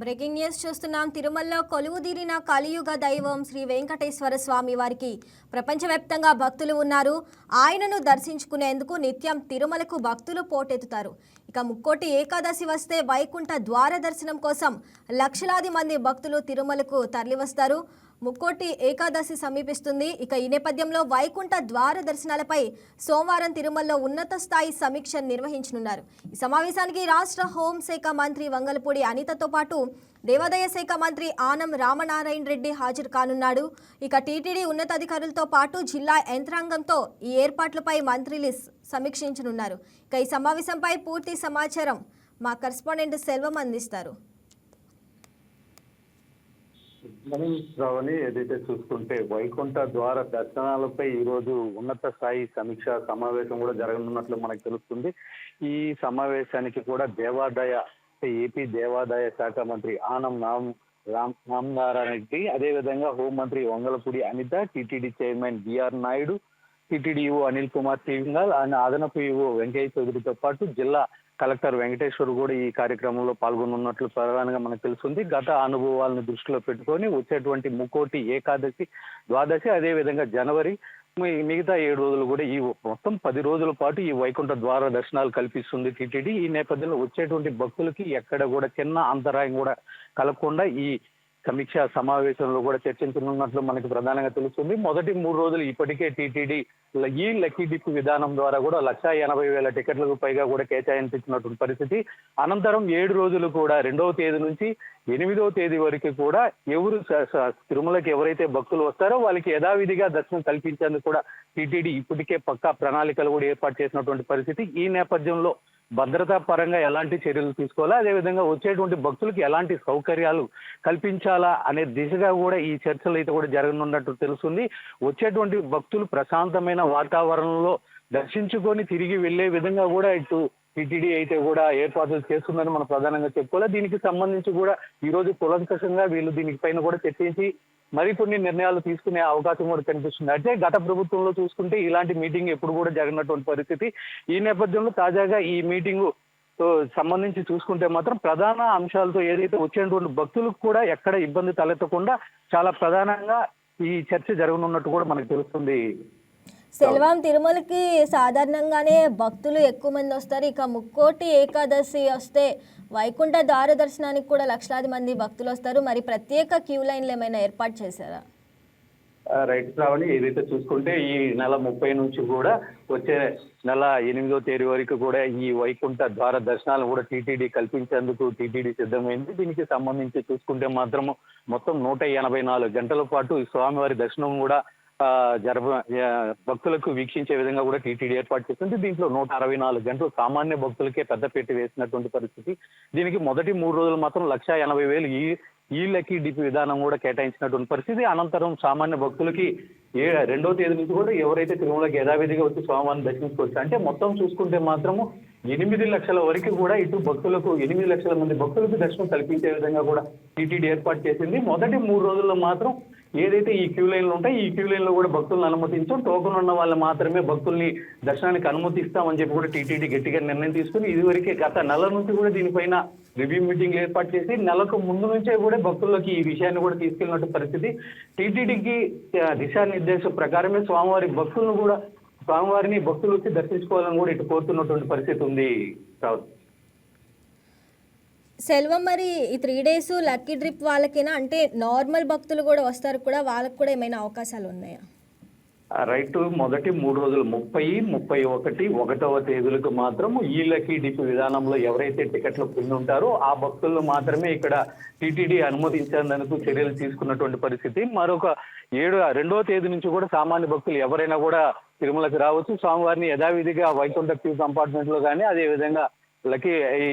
Breaking news చూస్తున్నాం. తిరుమలలో కొలువుదీరిన కలియుగ దైవం శ్రీ వెంకటేశ్వర స్వామి వారికి ప్రపంచవ్యాప్తంగా భక్తులు ఉన్నారు. ఆయనను దర్శించుకునేందుకు నిత్యం తిరుమలకు భక్తులు పోటెత్తుతారు. ఇక ముక్కోటి ఏకాదశి వస్తే వైకుంఠ ద్వార దర్శనం కోసం లక్షలాది మంది భక్తులు తిరుమలకు తరలివస్తారు. ముక్కోటి ఏకాదశి సమీపిస్తుంది. ఇక ఈ నేపథ్యంలో వైకుంఠ ద్వార దర్శనాలపై సోమవారం తిరుమలలో ఉన్నత స్థాయి సమీక్ష నిర్వహించనున్నారు. ఈ సమావేశానికి రాష్ట్ర హోంశాఖ మంత్రి వంగలపూడి అనితతో పాటు దేవాదాయ శాఖ మంత్రి ఆనం రామనారాయణ రెడ్డి హాజరు కానున్నాడు. ఇక టీటీడీ ఉన్నతాధికారులతో పాటు జిల్లా యంత్రాంగంతో ఈ ఏర్పాట్లపై మంత్రులు సమీక్షించనున్నారు. ఇక ఈ సమావేశంపై పూర్తి సమాచారం మా కరెస్పాండెంట్ సెల్వం అందిస్తారు. శ్రావణి, ఏదైతే చూసుకుంటే వైకుంఠ ద్వార దర్శనాలపై ఈ రోజు ఉన్నత స్థాయి సమీక్ష సమావేశం కూడా జరగనున్నట్లు మనకు తెలుస్తుంది. ఈ సమావేశానికి కూడా ఏపీ దేవాదాయ శాఖ మంత్రి ఆనం రామనారాయణ రెడ్డి, అదేవిధంగా హోంమంత్రి Vangalapudi Anitha, TTD chairman BR Naidu, TTD EO Anil Kumar Singhal, అదనపు ఈవో వెంకయ్య చౌదరితో పాటు జిల్లా కలెక్టర్ వెంకటేశ్వర్ కూడా ఈ కార్యక్రమంలో పాల్గొనున్నట్లు ప్రధానంగా మనకు తెలుస్తుంది. గత అనుభవాలను దృష్టిలో పెట్టుకొని వచ్చేటువంటి ముక్కోటి ఏకాదశి, ద్వాదశి, అదేవిధంగా జనవరి మిగతా 7 రోజులు కూడా ఈ మొత్తం 10 రోజుల పాటు ఈ వైకుంఠ ద్వార దర్శనాలు కల్పిస్తుంది టీటీడీ. ఈ నేపథ్యంలో వచ్చేటువంటి భక్తులకి ఎక్కడ కూడా చిన్న అంతరాయం కూడా కలగకుండా ఈ సమీక్ష సమావేశంలో కూడా చర్చించనున్నట్లు మనకు ప్రధానంగా తెలుస్తుంది. మొదటి 3 రోజులు ఇప్పటికే టీటీడీ ఈ లక్కీ డిప్ విధానం ద్వారా కూడా 1,80,000 టికెట్లకు పైగా కూడా కేటాయించినటువంటి పరిస్థితి. అనంతరం 7 రోజులు కూడా 2వ తేదీ నుంచి 8వ తేదీ వరకు కూడా తిరుమలకి ఎవరైతే భక్తులు వస్తారో వాళ్ళకి యథావిధిగా దర్శనం కల్పించేందుకు కూడా టీటీడీ ఇప్పటికే పక్కా ప్రణాళికలు కూడా ఏర్పాటు చేసినటువంటి పరిస్థితి. ఈ నేపథ్యంలో భద్రతా పరంగా ఎలాంటి చర్యలు తీసుకోవాలా, అదేవిధంగా వచ్చేటువంటి భక్తులకు ఎలాంటి సౌకర్యాలు కల్పించాలా అనే దిశగా కూడా ఈ చర్చలు అయితే కూడా జరగనున్నట్టు తెలుస్తుంది. వచ్చేటువంటి భక్తులు ప్రశాంతమైన వాతావరణంలో దర్శించుకొని తిరిగి వెళ్లే విధంగా కూడా ఇటు టీటీడీ అయితే కూడా ఏర్పాట్లు చేస్తుందని మనం ప్రధానంగా చెప్పుకోవాలి. దీనికి సంబంధించి కూడా ఈ రోజు కులంకషంగా వీళ్ళు దీనికి పైన కూడా చర్చించి మరికొన్ని నిర్ణయాలు తీసుకునే అవకాశం కూడా కనిపిస్తుంది. అయితే గత ప్రభుత్వంలో చూసుకుంటే ఇలాంటి మీటింగ్ ఎప్పుడు కూడా జరగనటువంటి పరిస్థితి. ఈ నేపథ్యంలో తాజాగా ఈ మీటింగు సంబంధించి చూసుకుంటే మాత్రం ప్రధాన అంశాలతో ఏదైతే వచ్చేటువంటి భక్తులకు కూడా ఎక్కడ ఇబ్బంది తలెత్తకుండా చాలా ప్రధానంగా ఈ చర్చ జరగనున్నట్టు కూడా మనకు తెలుస్తుంది. సెల్వం, తిరుమలకి సాధారణంగానే భక్తులు ఎక్కువ మంది వస్తారు. ఇక ముక్కోటి ఏకాదశి వస్తే వైకుంఠ ద్వార దర్శనానికి కూడా లక్షలాది మంది భక్తులు వస్తారు. మరి ప్రత్యేక క్యూ లైన్లు ఏమైనా ఏర్పాటు చేశారా? రైట్ శ్రావణి, ఏదైతే చూసుకుంటే ఈ నెల 30 నుంచి కూడా వచ్చే నెల 8వ తేదీ వరకు కూడా ఈ వైకుంఠ ద్వార దర్శనాలు కూడా టీటీడీ కల్పించేందుకు టీటీడీ సిద్ధమైంది. దీనికి సంబంధించి చూసుకుంటే మాత్రం మొత్తం 184 గంటల పాటు ఈ స్వామివారి దర్శనం కూడా భక్తులకు వీక్షించే విధంగా కూడా టీటీడీ ఏర్పాటు చేస్తుంది. దీంట్లో 164 గంటలు సామాన్య భక్తులకే పెద్దపీట వేసినటువంటి పరిస్థితి. దీనికి మొదటి 3 రోజులు మాత్రం 1,80,000 ఈ లక్కీ డిప్ విధానం కూడా కేటాయించినటువంటి పరిస్థితి. అనంతరం సామాన్య భక్తులకి 2వ తేదీ నుంచి కూడా ఎవరైతే తిరుమలకి యథావిధిగా వచ్చి స్వామివారిని దర్శించుకోవచ్చు. అంటే మొత్తం చూసుకుంటే మాత్రము 8 లక్షల వరకు కూడా ఇటు భక్తులకు 8 లక్షల మంది భక్తులకు దర్శనం కల్పించే విధంగా కూడా టీటీడీ ఏర్పాటు చేసింది. మొదటి 3 రోజుల్లో మాత్రం ఏదైతే ఈ క్యూ లైన్లు ఉంటాయి, ఈ క్యూ లైన్లో కూడా భక్తులను అనుమతించాం, టోకెన్ ఉన్న వాళ్ళు మాత్రమే భక్తుల్ని దర్శనానికి అనుమతిస్తామని చెప్పి కూడా టీటీడీ గట్టిగా నిర్ణయం తీసుకుని ఇదివరకే గత నెల నుంచి కూడా దీనిపైన రివ్యూ మీటింగ్ ఏర్పాటు చేసి నెలకు ముందు నుంచే కూడా భక్తులకి ఈ విషయాన్ని కూడా తీసుకెళ్ళినట్టు పరిస్థితి. టీటీడీకి దిశానిర్దేశం ప్రకారమే స్వామివారిని భక్తులు వచ్చి దర్శించుకోవాలని కూడా ఇటు కోరుతున్నటువంటి పరిస్థితి ఉంది. సెల్వం, మరి ఈ 3 days లక్కీ ట్రిప్ వాళ్ళకేనా, అంటే నార్మల్ భక్తులు కూడా వస్తారు కూడా, వాళ్ళకు కూడా ఏమైనా అవకాశాలు ఉన్నాయా? రైట్, మొదటి 3 రోజులు 30, 31, 1వ తేదీలకు మాత్రం ఈ లక్కీ డిప్ విధానంలో ఎవరైతే టికెట్లు పొంది ఉంటారో ఆ భక్తులను మాత్రమే ఇక్కడ టీటీడీ అనుమతించేందుకు చర్యలు తీసుకున్నటువంటి పరిస్థితి. మరొక 2వ తేదీ నుంచి కూడా సామాన్య భక్తులు ఎవరైనా కూడా తిరుమలకి రావచ్చు. స్వామివారిని యథావిధిగా వైకుంఠ క్యూ కంపార్ట్మెంట్ లో కానీ అదేవిధంగా ఈ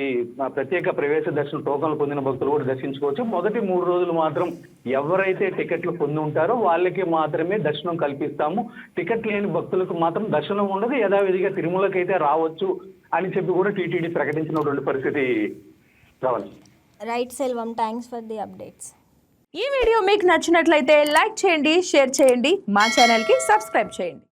ప్రత్యేక ప్రవేశ దర్శనం టోకన్లు పొందిన భక్తులు కూడా దర్శించుకోవచ్చు. మొదటి 3 రోజులు మాత్రం ఎవరైతే టికెట్లు పొంది ఉంటారో వాళ్ళకి మాత్రమే దర్శనం కల్పిస్తాము. టికెట్ లేని భక్తులకు మాత్రం దర్శనం ఉండదు, యథావిధిగా తిరుమలకైతే రావచ్చు అని చెప్పి కూడా టీటీడీ ప్రకటించినటువంటి పరిస్థితి. Right Selvam, thanks for the updates. ఈ వీడియో మీకు నచ్చినట్లయితే లైక్ చేయండి, షేర్ చేయండి, మా ఛానల్కి సబ్స్క్రైబ్ చేయండి.